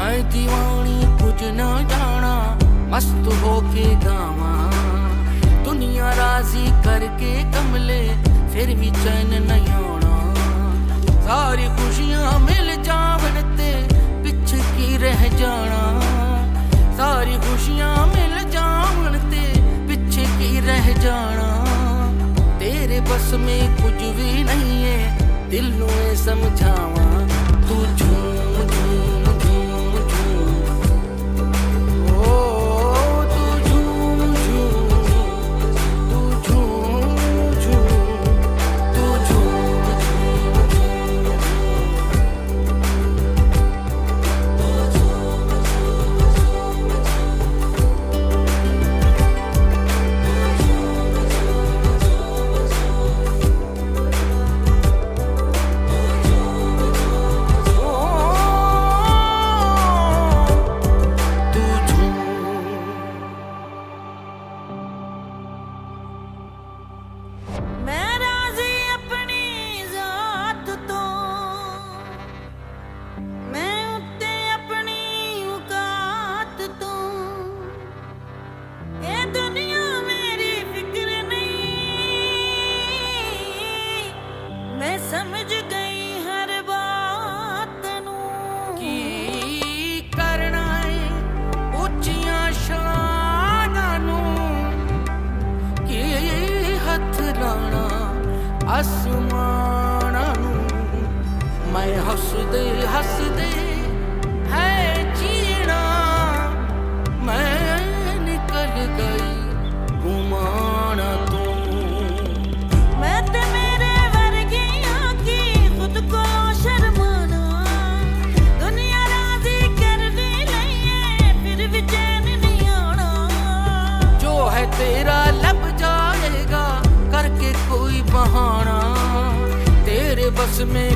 मैं दीवानी कुछ न जाना, मस्त होके गावा। दुनिया राजी करके कमले, फिर भी चैन नहीं आना। सारी खुशियां मिल जावन ते पिछे की रह जाना। सारी खुशियां मिल जावन ते पिछे की रह जाना। तेरे बस में कुछ भी नहीं है, दिल नू ये समझावा। तू झूम झूम झूम झूम, ओ तू झूम झूम, तू झूम झूम, तू झूम झूम समझ गई हर बात नू। की करना है उच्चियां शानां नू, की हथ लाना आसमानां नू। मैं हसदे हसदे है जीना, मैं निकल गई घुमाना तू। मैं ते मेरे को शर्माना, दुनिया राजी कर दी नहीं, फिर भी चैन नहीं आना। जो है तेरा लब जाएगा करके कोई बहाना, तेरे बस में